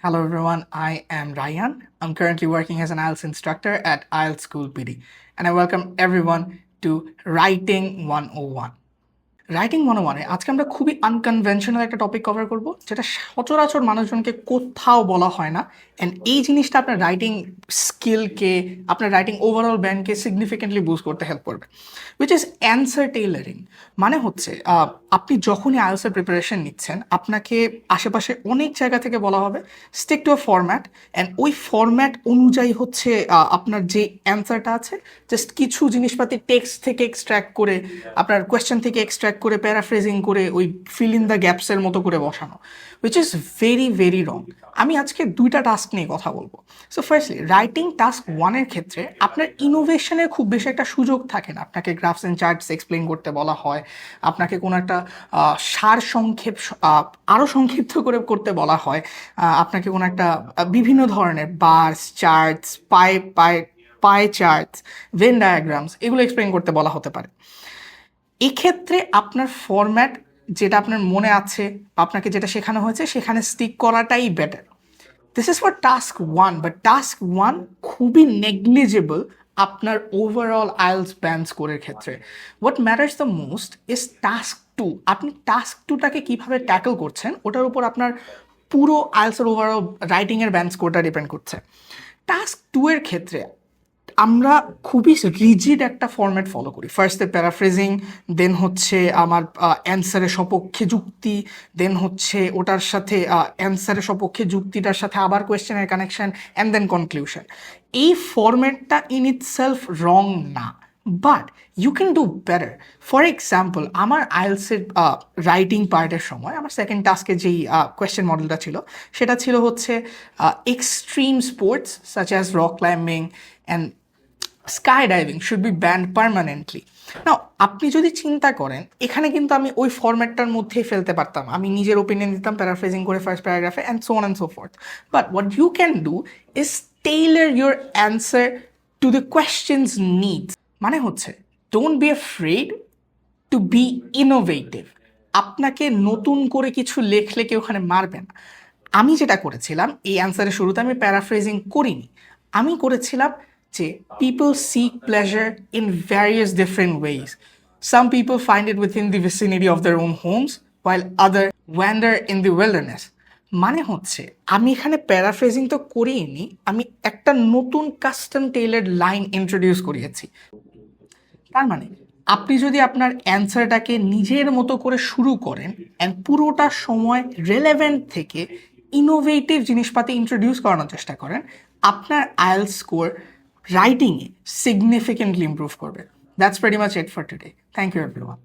Hello everyone, I am Ryan. I'm currently working as an IELTS instructor at IELTS School PD, and I welcome everyone to Writing 101. Writing 101 আজকে আমরা খুবই unconventional একটা topic cover করব, যেটা সচরাচর মানুষজনকে কোথাও বলা হয় না। অ্যান্ড এই জিনিসটা আপনার রাইটিং স্কিলকে, আপনার রাইটিং ওভারঅল ব্যান্ডকে সিগনিফিকেন্টলি বুস্ট করতে হেল্প করবে, উইচ ইজ অ্যান্সার টেইলারিং। মানে হচ্ছে আপনি যখনই আইএলটিএস প্রিপারেশন নিচ্ছেন, আপনাকে আশেপাশে অনেক জায়গা থেকে বলা হবে stick to a format, and ওই ফরম্যাট অনুযায়ী হচ্ছে আপনার যে অ্যান্সারটা আছে, জাস্ট কিছু জিনিসপাতি টেক্সট থেকে এক্সট্র্যাক্ট করে, আপনার কোয়েশ্চেন থেকে এক্সট্র্যাক্ট করে, প্যারাফ্রেজিং করে ওই ফিল ইন দ্য গ্যাপসের মতো করে বসানো, which is very very wrong. আমি আজকে দুইটা টাস্ক নিয়ে কথা বলবো। সো ফার্স্টলি, রাইটিং টাস্ক 1-এর ক্ষেত্রে আপনার ইনোভেশনের খুব বেশি একটা সুযোগ থাকে না। আপনাকে গ্রাফস অ্যান্ড চার্টস এক্সপ্লেন করতে বলা হয়, আপনাকে কোনো একটা সার সংক্ষেপ আরও সংক্ষিপ্ত করে করতে বলা হয়, আপনাকে কোনো একটা বিভিন্ন ধরনের bars, charts, pie charts, Venn diagrams এগুলো এক্সপ্লেন করতে বলা হতে পারে। এক্ষেত্রে আপনার ফরম্যাট যেটা আপনার মনে আছে, আপনাকে যেটা শেখানো হয়েছে সেখানে স্টিক করাটাই better. This is for task 1, but task 1 খুবই নেগলিজেবল আপনার ওভারঅল আইএলটিএস ব্যান্ড স্কোরের ক্ষেত্রে। What matters the most is task 2। আপনি টাস্ক 2টাকে কীভাবে ট্যাকল করছেন ওটার উপর আপনার পুরো আইএলটিএসের ওভারঅল রাইটিংয়ের ব্যান্ড স্কোরটা ডিপেন্ড করছে। টাস্ক 2-এর ক্ষেত্রে আমরা খুবই রিজিড একটা ফরম্যাট ফলো করি। ফার্স্টে প্যারাফ্রেজিং, দেন হচ্ছে আমার অ্যান্সারের সপক্ষে যুক্তি, দেন হচ্ছে ওটার সাথে অ্যান্সারের সপক্ষে যুক্তিটার সাথে আবার কোয়েশ্চেনের কানেকশন, অ্যান্ড দেন কনক্লুশন। এই ফরম্যাটটা ইন ইটসেলফ রং না, but you can do better. For example, আমার আইএলটিএসের রাইটিং পার্টের সময় আমার সেকেন্ড টাস্কে যেই কোয়েশ্চেন মডেলটা ছিল, সেটা ছিল হচ্ছে extreme sports such as rock climbing and skydiving should be banned permanently. Now আপনি যদি চিন্তা করেন, এখানে কিন্তু আমি ওই ফরম্যাটটার মধ্যেই ফেলতে পারতাম, আমি নিজের ওপিনিয়ন দিতাম প্যারাফ্রেজিং করে ফার্স্ট প্যারাগ্রাফে, and so on and so forth. But what you can do is tailor your answer to the question's needs. মানে হচ্ছে, don't be afraid to be innovative. আপনাকে নতুন করে কিছু লেখলে কেউ ওখানে মারবে না। আমি যেটা করেছিলাম, এই অ্যান্সারের শুরুতে আমি প্যারাফ্রেজিং করিনি, আমি করেছিলাম যে people seek pleasure in various different ways. Some people find it within the vicinity of their own homes, while others wander in the wilderness. মানে হচ্ছে, আমি এখানে প্যারাফ্রেজিং তো করিনি, আমি একটা নতুন কাস্টম টেইলার্ড লাইন ইন্ট্রোডিউস করিয়েছি। তার মানে আপনি যদি আপনার অ্যান্সারটাকে নিজের মতো করে শুরু করেন অ্যান্ড পুরোটা সময় রেলেভেন্ট থেকে ইনোভেটিভ জিনিসপাতি ইন্ট্রোডিউস করানোর চেষ্টা করেন, আপনার আইএলটিএস স্কোর রাইটিংয়ে significantly improve করবে। That's pretty much it for today. Thank you everyone.